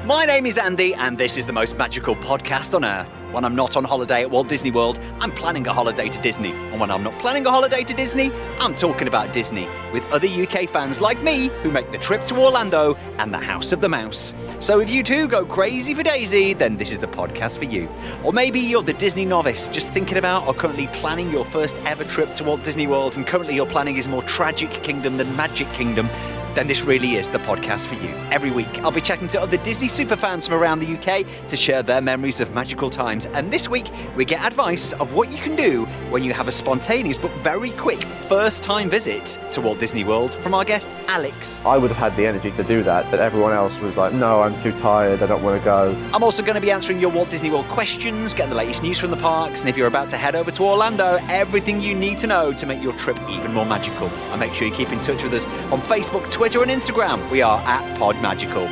My name is Andy, and this is the most magical podcast on earth. When I'm not on holiday at Walt Disney World, I'm planning a holiday to Disney. And when I'm not planning a holiday to Disney, I'm talking about Disney with other UK fans like me who make the trip to Orlando and the House of the Mouse. So if you too go crazy for Daisy, then this is the podcast for you. Or maybe you're the Disney novice, just thinking about or currently planning your first ever trip to Walt Disney World, and currently your planning is more Tragic Kingdom than Magic Kingdom. Then this really is the podcast for you. Every week, I'll be chatting to other Disney superfans from around the UK to share their memories of magical times. And this week, we get advice of what you can do when you have a spontaneous but very quick first-time visit to Walt Disney World from our guest, Alex. I would have had the energy to do that, but everyone else was like, no, I'm too tired, I don't want to go. I'm also going to be answering your Walt Disney World questions, getting the latest news from the parks, and if you're about to head over to Orlando, everything you need to know to make your trip even more magical. And make sure you keep in touch with us on Facebook, Twitter and Instagram. We are at PodMagical.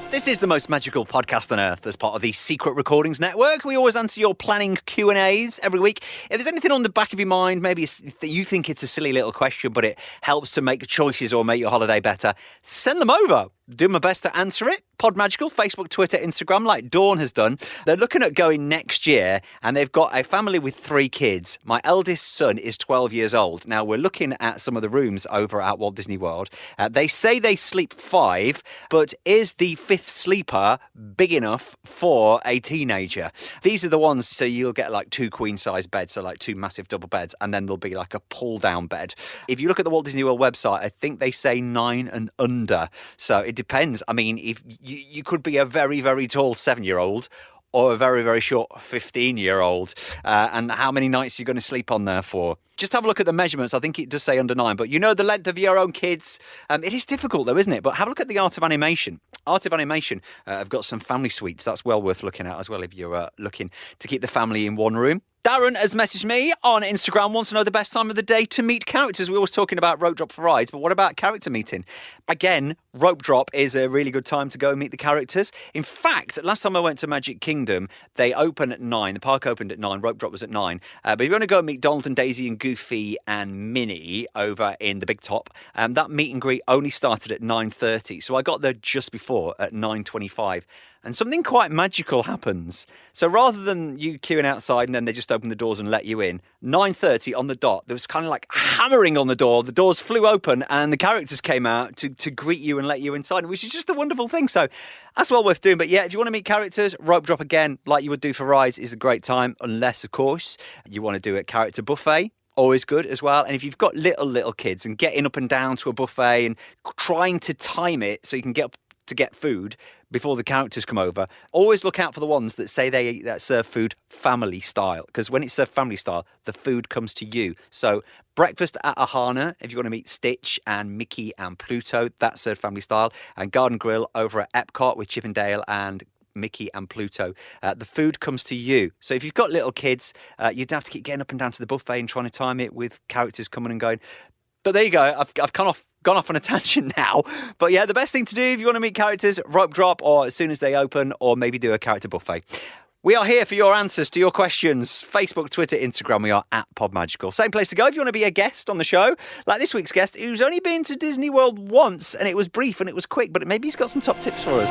This is the most magical podcast on earth as part of the Secret Recordings Network. We always answer your planning Q&As every week. If there's anything on the back of your mind, maybe that you think it's a silly little question, but it helps to make choices or make your holiday better, send them over. Do my best to answer it. PodMagical, Facebook, Twitter, Instagram, like Dawn has done. They're looking at going next year, and they've got a family with 3 kids. My eldest son is 12 years old. Now, we're looking at some of the rooms over at Walt Disney World. They say they sleep 5, but is the 5th sleeper big enough for a teenager? These are the ones, so you'll get like 2 queen-size beds, so like 2 massive double beds, and then there'll be like a pull-down bed. If you look at the Walt Disney World website, I think they say 9 and under. So it depends. I mean, if you could be a very, very tall 7-year-old or a very, very short 15-year-old, and how many nights you're going to sleep on there for. Just have a look at the measurements. I think it does say under 9, but you know the length of your own kids. It is difficult though, isn't it? But have a look at the Art of Animation. Art of Animation have got some family suites. That's well worth looking at as well if you're looking to keep the family in one room. Darren has messaged me on Instagram, wants to know the best time of the day to meet characters. We're always talking about rope drop for rides, but what about character meeting? Again, rope drop is a really good time to go and meet the characters. In fact, last time I went to Magic Kingdom, they open at 9. The park opened at 9. Rope drop was at 9. But if you want to go and meet Donald and Daisy and Goofy and Minnie over in the Big Top, that meet and greet only started at 9:30. So I got there just before at 9:25. And something quite magical happens. So rather than you queuing outside and then they just open the doors and let you in, 9:30 on the dot, there was kind of like hammering on the door. The doors flew open and the characters came out to greet you and let you inside, which is just a wonderful thing. So that's well worth doing. But yeah, if you want to meet characters, rope drop again, like you would do for rides, is a great time. Unless, of course, you want to do a character buffet. Always good as well. And if you've got little kids and getting up and down to a buffet and trying to time it so you can get up to get food before the characters come over, always look out for the ones that say that serve food family style, because when it's served family style, the food comes to you. So breakfast at Ahana, if you want to meet Stitch and Mickey and Pluto, that's served family style. And Garden Grill over at Epcot with Chip and Dale and Mickey and Pluto, the food comes to you. So if you've got little kids, you'd have to keep getting up and down to the buffet and trying to time it with characters coming and going. But there you go. I've gone off on a tangent now. But yeah, the best thing to do if you want to meet characters, rope drop, or as soon as they open, or maybe do a character buffet. We are here for your answers to your questions. Facebook, Twitter, Instagram, we are at PodMagical. Same place to go if you want to be a guest on the show. Like this week's guest, who's only been to Disney World once, and it was brief and it was quick, but maybe he's got some top tips for us.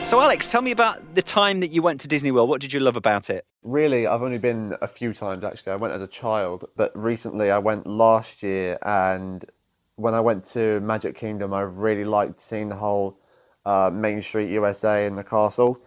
So Alex, tell me about the time that you went to Disney World. What did you love about it? Really, I've only been a few times actually. I went as a child, but recently I went last year, and when I went to Magic Kingdom, I really liked seeing the whole Main Street USA and the castle.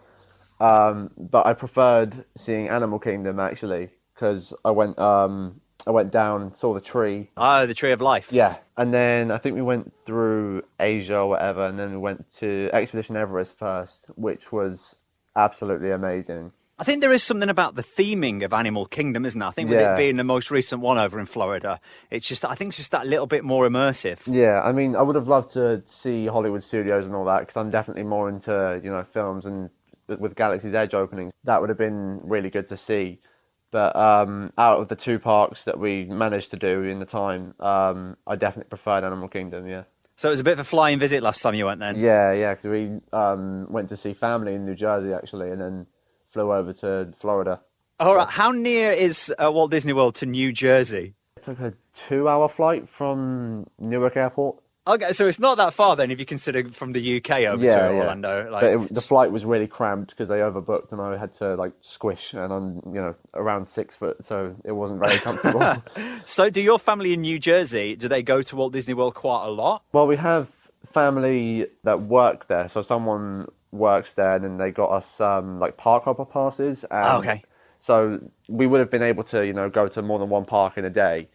But I preferred seeing Animal Kingdom actually, because I went down and saw the tree. Oh, the Tree of Life. Yeah. And then I think we went through Asia or whatever, and then we went to Expedition Everest first, which was absolutely amazing. I think there is something about the theming of Animal Kingdom, isn't there? I think with it being the most recent one over in Florida, I think it's just that little bit more immersive. Yeah, I mean, I would have loved to see Hollywood Studios and all that, because I'm definitely more into, films, and with Galaxy's Edge opening, that would have been really good to see. But out of the 2 parks that we managed to do in the time, I definitely preferred Animal Kingdom, yeah. So it was a bit of a flying visit last time you went then? Yeah, because we went to see family in New Jersey, actually, and then flew over to Florida. All right. How near is Walt Disney World to New Jersey? It's like a 2-hour flight from Newark Airport. Okay, so it's not that far then if you consider from the UK over to Orlando. But the flight was really cramped because they overbooked and I had to like squish and I'm, around 6 foot, so it wasn't very comfortable. So do your family in New Jersey, do they go to Walt Disney World quite a lot? Well, we have family that work there, so someone works there and then they got us like park hopper passes. And Okay. So we would have been able to, go to more than one park in a day.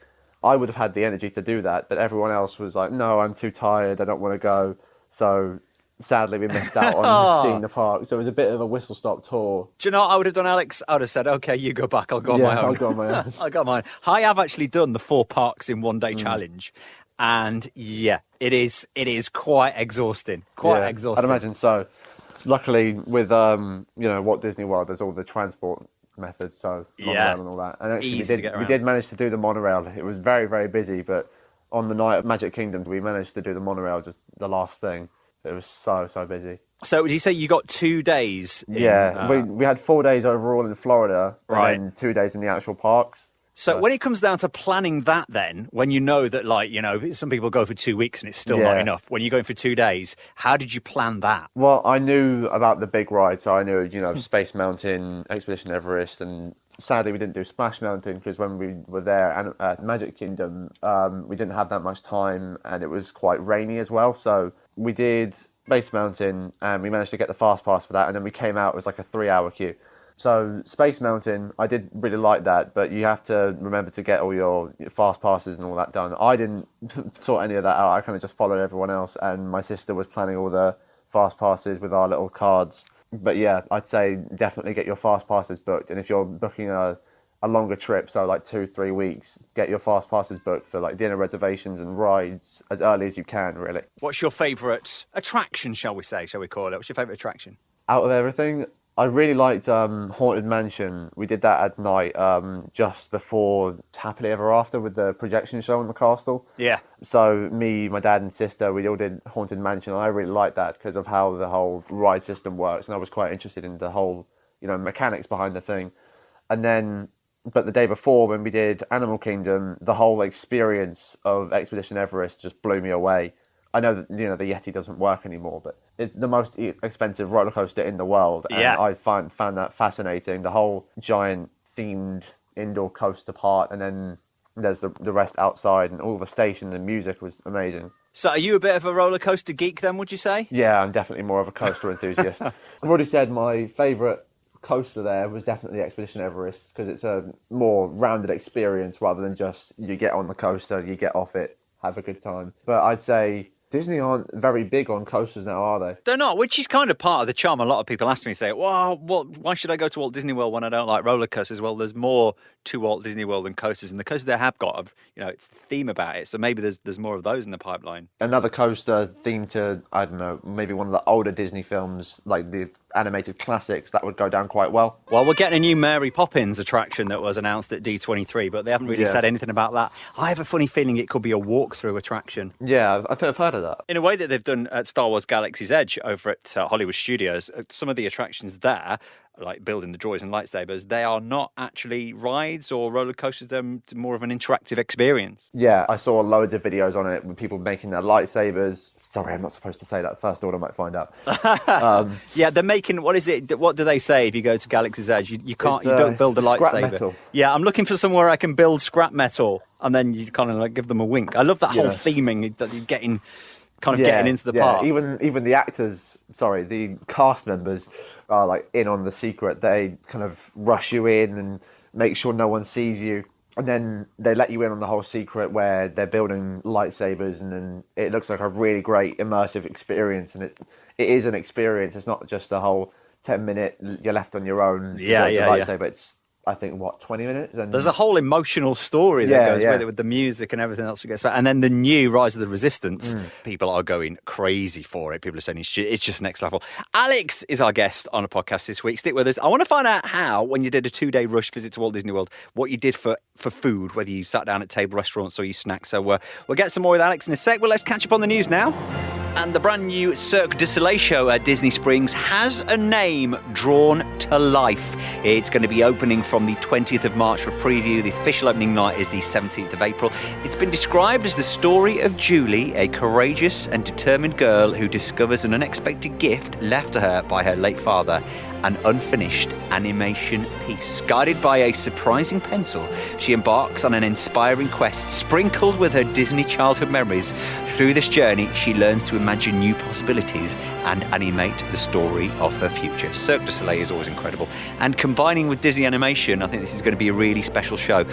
I would have had the energy to do that, but everyone else was like, no, I'm too tired, I don't want to go. So sadly, we missed out on seeing the park. So it was a bit of a whistle-stop tour. Do you know what I would have done, Alex? I would have said, okay, you go back, I'll go on my own. I'll go on my own. I got mine. I have actually done the 4 parks in one day challenge. And yeah, it is quite exhausting. Exhausting. I'd imagine so. Luckily, with Walt Disney World, there's all the transport methods, so monorail and all that. And actually, we did manage to do the monorail. It was very, very busy, but on the night of Magic Kingdom, we managed to do the monorail, just the last thing. It was so busy. So would you say you got 2 days? We had 4 days overall in Florida, right, and then 2 days in the actual parks. So when it comes down to planning that then, when you know that some people go for 2 weeks and it's still not enough, when you're going for 2 days, how did you plan that? Well, I knew about the big rides, so I knew, Space Mountain, Expedition Everest, and sadly we didn't do Splash Mountain because when we were there at Magic Kingdom, we didn't have that much time and it was quite rainy as well. So we did Space Mountain and we managed to get the fast pass for that, and then we came out, it was like a 3-hour queue. So Space Mountain, I did really like that, but you have to remember to get all your fast passes and all that done. I didn't sort any of that out. I kind of just followed everyone else, and my sister was planning all the fast passes with our little cards. But yeah, I'd say definitely get your fast passes booked. And if you're booking a longer trip, so like 2-3 weeks, get your fast passes booked for like dinner reservations and rides as early as you can, really. What's your favourite attraction, shall we call it? What's your favourite attraction? Out of everything, I really liked Haunted Mansion. We did that at night, just before Happily Ever After with the projection show in the castle. Yeah. So me, my dad and sister, we all did Haunted Mansion. And I really liked that because of how the whole ride system works. And I was quite interested in the whole, mechanics behind the thing. And then, but the day before when we did Animal Kingdom, the whole experience of Expedition Everest just blew me away. I know that, the Yeti doesn't work anymore, but it's the most expensive roller coaster in the world. And I found that fascinating. The whole giant themed indoor coaster part, and then there's the rest outside, and all the station and music was amazing. So are you a bit of a roller coaster geek then, would you say? Yeah, I'm definitely more of a coaster enthusiast. I've already said my favourite coaster there was definitely Expedition Everest, because it's a more rounded experience rather than just you get on the coaster, you get off it, have a good time. But I'd say Disney aren't very big on coasters now, are they? They're not, which is kind of part of the charm. A lot of people ask me, say, well, why should I go to Walt Disney World when I don't like roller coasters? Well, there's more to Walt Disney World than coasters, and the coasters they have got, it's a theme about it. So maybe there's more of those in the pipeline. Another coaster themed to, I don't know, maybe one of the older Disney films, like the animated classics, that would go down quite well. Well, we're getting a new Mary Poppins attraction that was announced at D23, but they haven't really said anything about that. I have a funny feeling it could be a walkthrough attraction. Yeah, I think I've heard of that. In a way that they've done at Star Wars Galaxy's Edge over at Hollywood Studios, some of the attractions there, like building the droids and lightsabers, they are not actually rides or roller coasters. They're more of an interactive experience. Yeah, I saw loads of videos on it with people making their lightsabers. Sorry, I'm not supposed to say that. First order might find out. Yeah, they're making, what is it? What do they say if you go to Galaxy's Edge? You don't build a lightsaber. Scrap metal. Yeah, I'm looking for somewhere I can build scrap metal, and then you kind of like give them a wink. I love that whole theming that you're getting into the park. Even the actors, the cast members are like in on the secret. They kind of rush you in and make sure no one sees you. And then they let you in on the whole secret where they're building lightsabers, and then it looks like a really great immersive experience. And it is an experience. It's not just a whole 10-minute you're left on your own to build the lightsaber. It's, I think, 20 minutes? And there's a whole emotional story that goes with it, with the music and everything else that gets back. And then the new Rise of the Resistance, people are going crazy for it. People are saying it's just next level. Alex is our guest on a podcast this week. Stick with us. I want to find out how, when you did a 2-day rush visit to Walt Disney World, what you did for food, whether you sat down at table restaurants or you snacked. So we'll get some more with Alex in a sec. Well, let's catch up on the news now. And the brand new Cirque du Soleil show at Disney Springs has a name drawn to life. It's going to be opening from the 20th of March for preview. The official opening night is the 17th of April. It's been described as the story of Julie, a courageous and determined girl who discovers an unexpected gift left to her by her late father, an unfinished animation piece. Guided by a surprising pencil, she embarks on an inspiring quest sprinkled with her Disney childhood memories. Through this journey, she learns to imagine new possibilities and animate the story of her future. Cirque du Soleil is always incredible. And combining with Disney animation, I think this is going to be a really special show.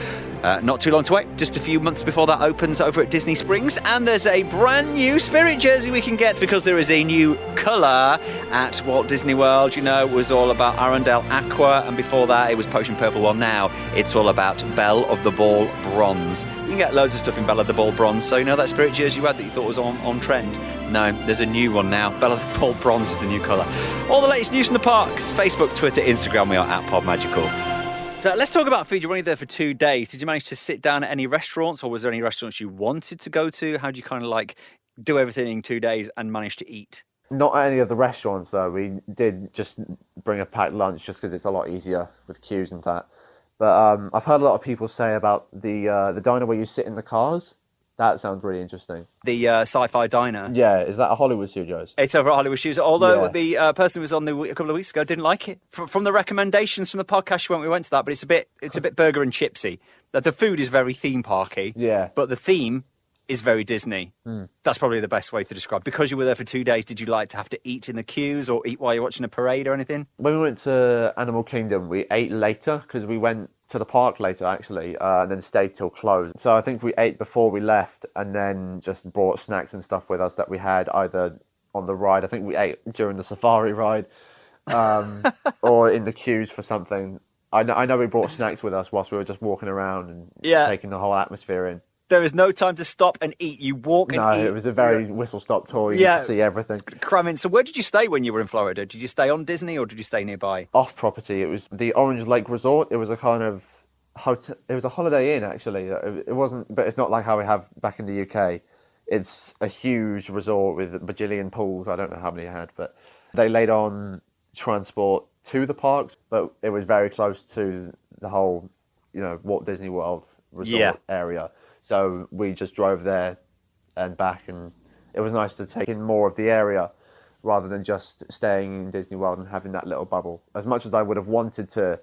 Not too long to wait, just a few months before that opens over at Disney Springs. And there's a brand new Spirit jersey we can get because there is a new colour at Walt Disney World. You know, it was all about Arundel Aqua, and before that it was Potion Purple. Well, now it's all about Belle of the Ball Bronze. You can get loads of stuff in Belle of the Ball Bronze, so you know that Spirit jersey you had that you thought was on trend? No, there's a new one now. Belle of the Ball Bronze is the new colour. All the latest news from the parks, Facebook, Twitter, Instagram, we are at PodMagical. So let's talk about food. You're only there for 2 days. Did you manage to sit down at any restaurants, or was there any restaurants you wanted to go to? How did you kind of like do everything in 2 days and manage to eat? Not at any of the restaurants, though. We did just bring a packed lunch just because it's a lot easier with queues and that. But I've heard a lot of people say about the diner where you sit in the cars. That sounds really interesting. The Sci-Fi diner. Yeah, is that a Hollywood Studios? It's over at Hollywood Studios. Although Yeah. the person who was on a couple of weeks ago didn't like it. From the recommendations from the podcast we went to that, but it's a bit burger and chipsy. The food is very theme parky. Yeah. But the theme is very Disney. That's probably the best way to describe. Because you were there for 2 days, did you like to have to eat in the queues or eat while you're watching a parade or anything? When we went to Animal Kingdom, we ate later because we went to the park later, actually, and then stayed till close. So I think we ate before we left and then just brought snacks and stuff with us that we had either on the ride. I think we ate during the safari ride or in the queues for something. I know we brought snacks with us whilst we were just walking around and taking the whole atmosphere in. There is no time to stop and eat. You walk and eat. No, it was a very whistle-stop tour. You get to see everything. Cramming. So where did you stay when you were in Florida? Did you stay on Disney or did you stay nearby? Off property. It was the Orange Lake Resort. It was a kind of hotel. It was a Holiday Inn, actually. It wasn't, but it's not like how we have back in the UK. It's a huge resort with a bajillion pools. I don't know how many it had, but they laid on transport to the parks, but it was very close to the whole, Walt Disney World resort area. So we just drove there and back, and it was nice to take in more of the area rather than just staying in Disney World and having that little bubble. As much as I would have wanted to,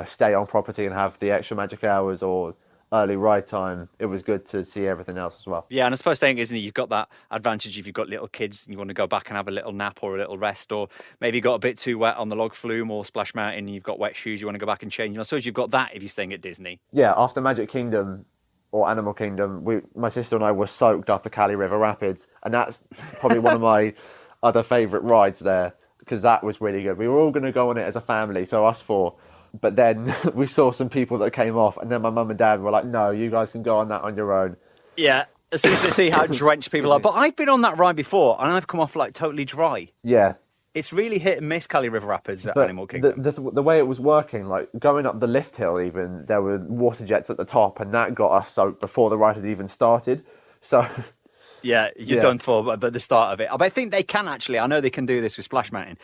stay on property and have the extra magic hours or early ride time, it was good to see everything else as well. Yeah, and I suppose staying at Disney, you've got that advantage if you've got little kids and you want to go back and have a little nap or a little rest, or maybe you got a bit too wet on the log flume or Splash Mountain and you've got wet shoes, you want to go back and change. And I suppose you've got that if you're staying at Disney. Yeah, after Magic Kingdom or Animal Kingdom, my sister and I were soaked after Cali River Rapids, and that's probably one of my other favourite rides there, because that was really good. We were all going to go on it as a family, so us four, but then we saw some people that came off, and then my mum and dad were like, no, you guys can go on that on your own. Yeah, as soon as they see how drenched people are. But I've been on that ride before, and I've come off like totally dry. Yeah. It's really hit and miss, Cali River Rapids at Animal Kingdom. The way it was working, like going up the lift hill even, there were water jets at the top, and that got us soaked before the ride had even started. So... Yeah, you're done for at the start of it. I think they can actually, I know they can do this with Splash Mountain,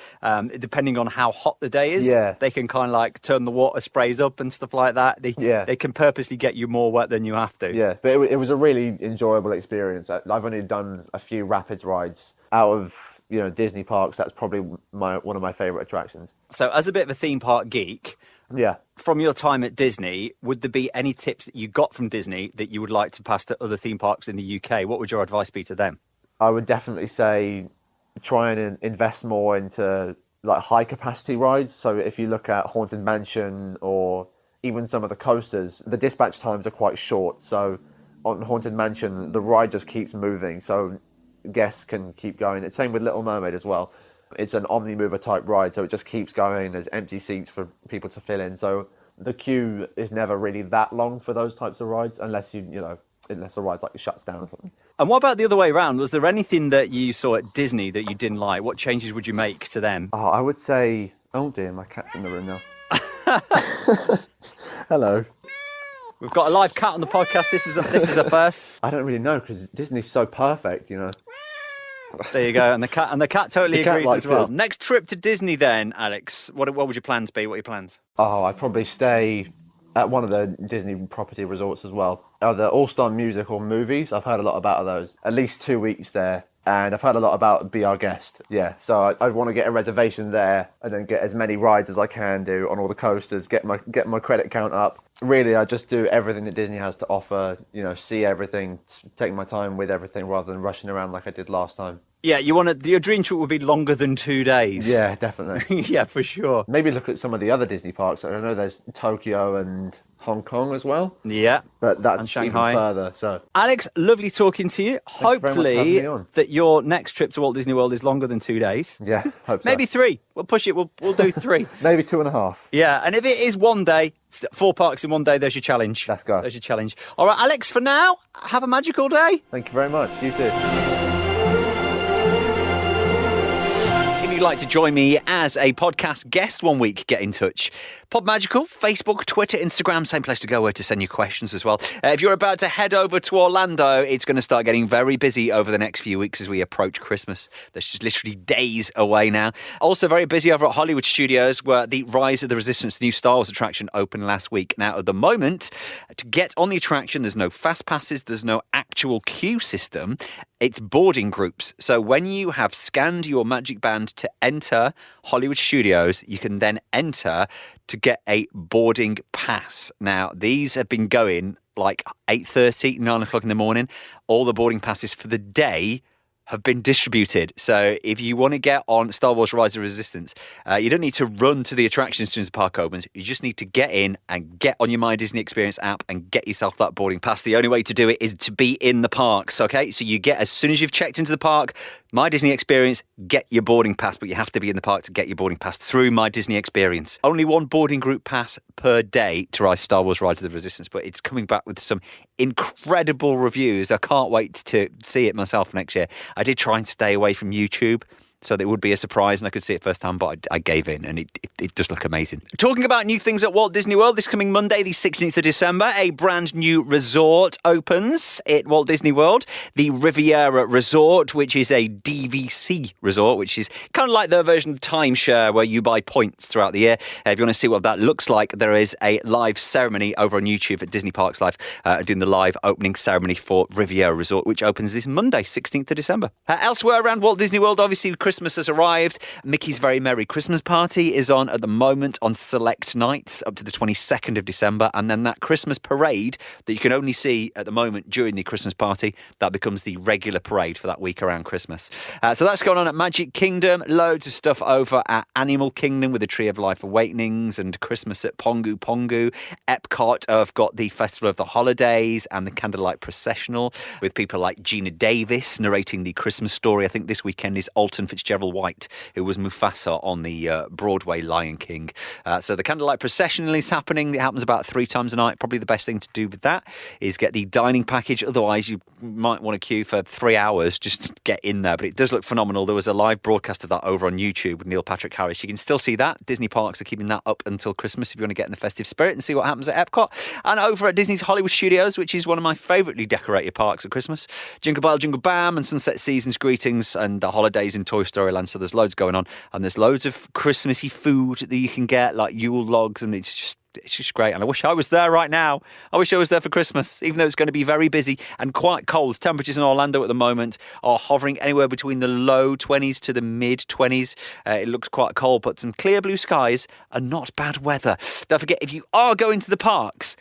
depending on how hot the day is. Yeah. They can kind of like turn the water sprays up and stuff like that. They can purposely get you more wet than you have to. Yeah, but it was a really enjoyable experience. I've only done a few rapids rides out of Disney parks. That's probably one of my favourite attractions. So as a bit of a theme park geek, from your time at Disney, would there be any tips that you got from Disney that you would like to pass to other theme parks in the UK? What would your advice be to them? I would definitely say try and invest more into like high capacity rides. So if you look at Haunted Mansion or even some of the coasters, the dispatch times are quite short. So on Haunted Mansion, the ride just keeps moving, so guests can keep going. It's same with Little Mermaid as well. It's an omni-mover type ride, so it just keeps going. There's empty seats for people to fill in. So the queue is never really that long for those types of rides, unless unless the ride's like shuts down or something. And what about the other way around? Was there anything that you saw at Disney that you didn't like? What changes would you make to them? Oh, I would say... Oh dear, my cat's in the room now. Hello. We've got a live cat on the podcast. This is a first. I don't really know, because Disney's so perfect, There you go. And the cat totally The cat agrees likes as well. it. Next trip to Disney then, Alex. What would your plans be? What are your plans? Oh, I'd probably stay at one of the Disney property resorts as well. The All-Star Musical movies, I've heard a lot about those. At least 2 weeks there. And I've heard a lot about Be Our Guest. Yeah, so I'd want to get a reservation there and then get as many rides as I can do on all the coasters, get my credit count up. Really, I just do everything that Disney has to offer, see everything, take my time with everything rather than rushing around like I did last time. Yeah, your dream trip would be longer than 2 days. Yeah, definitely. Yeah, for sure. Maybe look at some of the other Disney parks. I know there's Tokyo and Hong Kong as well. Yeah. But that's even Shanghai. further. So, Alex, lovely talking to you. Thank you very much for Hopefully having me on. that your next trip to Walt Disney World is longer than 2 days. yeah, hope so. Maybe 3. We'll push it. We'll do 3. Maybe 2.5. Yeah, and if it is 1 day, 4 parks in 1 day, there's your challenge. Let's go. There's your challenge. All right, Alex, for now, have a magical day. Thank you very much. You too. If you'd like to join me as a podcast guest one week, get in touch. Pod Magical, Facebook, Twitter, Instagram, same place to go where to send your questions as well. If you're about to head over to Orlando, it's going to start getting very busy over the next few weeks as we approach Christmas. There's just literally days away now. Also very busy over at Hollywood Studios where the Rise of the Resistance, the new Star Wars attraction, opened last week. Now, at the moment, to get on the attraction, there's no fast passes, there's no actual queue system. It's boarding groups. So when you have scanned your Magic Band to enter Hollywood Studios, you can then enter to get a boarding pass. Now, these have been going like 8:30, 9 o'clock in the morning. All the boarding passes for the day have been distributed. So if you want to get on Star Wars Rise of Resistance, you don't need to run to the attraction as soon as the park opens. You just need to get in and get on your My Disney Experience app and get yourself that boarding pass. The only way to do it is to be in the parks, okay? So you get, as soon as you've checked into the park, My Disney Experience, get your boarding pass, but you have to be in the park to get your boarding pass through My Disney Experience. Only one boarding group pass per day to Rise Star Wars Rise of the Resistance, but it's coming back with some incredible reviews. I can't wait to see it myself next year. I did try and stay away from YouTube so that it would be a surprise and I could see it firsthand, but I gave in and it does look amazing. Talking about new things at Walt Disney World, this coming Monday, the 16th of December, a brand new resort opens at Walt Disney World, the Riviera Resort, which is a DVC resort, which is kind of like the version of timeshare where you buy points throughout the year. If you want to see what that looks like, there is a live ceremony over on YouTube at Disney Parks Live, doing the live opening ceremony for Riviera Resort, which opens this Monday, 16th of December. Elsewhere around Walt Disney World, obviously Christmas has arrived. Mickey's Very Merry Christmas Party is on at the moment on select nights up to the 22nd of December. And then that Christmas parade that you can only see at the moment during the Christmas party, that becomes the regular parade for that week around Christmas. So that's going on at Magic Kingdom. Loads of stuff over at Animal Kingdom with the Tree of Life Awakenings and Christmas at Pongu Pongu. Epcot have got the Festival of the Holidays and the Candlelight Processional with people like Gina Davis narrating the Christmas story. I think this weekend is Alton Fitzgerald White, who was Mufasa on the Broadway Lion King. So the Candlelight Processional is happening. It happens about 3 times a night. Probably the best thing to do with that is get the dining package. Otherwise, you might want to queue for 3 hours just to get in there. But it does look phenomenal. There was a live broadcast of that over on YouTube with Neil Patrick Harris. You can still see that. Disney Parks are keeping that up until Christmas if you want to get in the festive spirit and see what happens at Epcot. And over at Disney's Hollywood Studios, which is one of my favouritely decorated parks at Christmas, Jingle Bell, Jingle Bam and Sunset Seasons Greetings and the holidays in Toy Story Land. So there's loads going on and there's loads of Christmassy food that you can get, like Yule logs, and it's just great. And I wish I was there right now. I wish I was there for Christmas, even though it's going to be very busy and quite cold. Temperatures in Orlando at the moment are hovering anywhere between the low 20s to the mid 20s. It looks quite cold, but some clear blue skies and not bad weather. Don't forget, if you are going to the parks,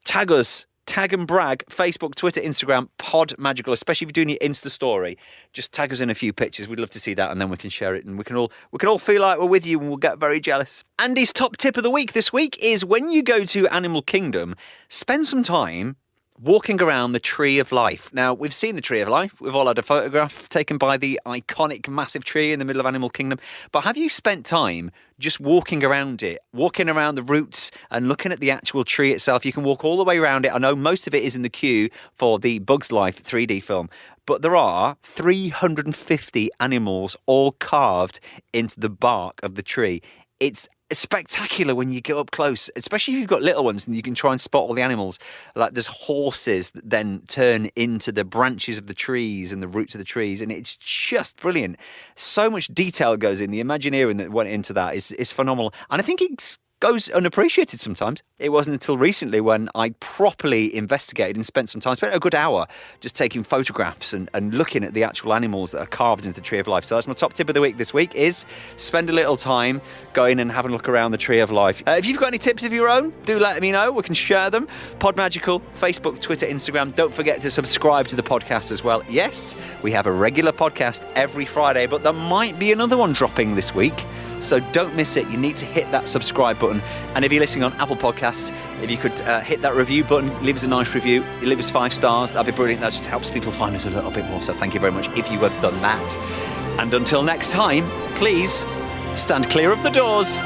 tag us. Tag and brag, Facebook, Twitter, Instagram, Pod Magical, especially if you're doing your Insta story. Just tag us in a few pictures. We'd love to see that, and then we can share it, and we can all feel like we're with you, and we'll get very jealous. Andy's top tip of the week this week is when you go to Animal Kingdom, spend some time walking around the Tree of Life. Now, we've seen the Tree of Life. We've all had a photograph taken by the iconic massive tree in the middle of Animal Kingdom. But have you spent time just walking around it, walking around the roots and looking at the actual tree itself? You can walk all the way around it. I know most of it is in the queue for the Bugs Life 3D film, but there are 350 animals all carved into the bark of the tree. It's it's spectacular when you get up close, especially if you've got little ones and you can try and spot all the animals. Like there's horses that then turn into the branches of the trees and the roots of the trees, and it's just brilliant. So much detail goes in. The Imagineering that went into that is phenomenal, and I think it goes unappreciated sometimes. It wasn't until recently when I properly investigated and spent a good hour just taking photographs and looking at the actual animals that are carved into the Tree of Life. So that's my top tip of the week this week, is spend a little time going and having a look around the Tree of Life. If you've got any tips of your own, do let me know. We can share them. Podmagical, Facebook, Twitter, Instagram. Don't forget to subscribe to the podcast as well. Yes, we have a regular podcast every Friday, but there might be another one dropping this week. So don't miss it. You need to hit that subscribe button. And if you're listening on Apple Podcasts, if you could hit that review button, leave us a nice review, leave us 5 stars, that'd be brilliant. That just helps people find us a little bit more. So thank you very much if you have done that. And until next time, please stand clear of the doors.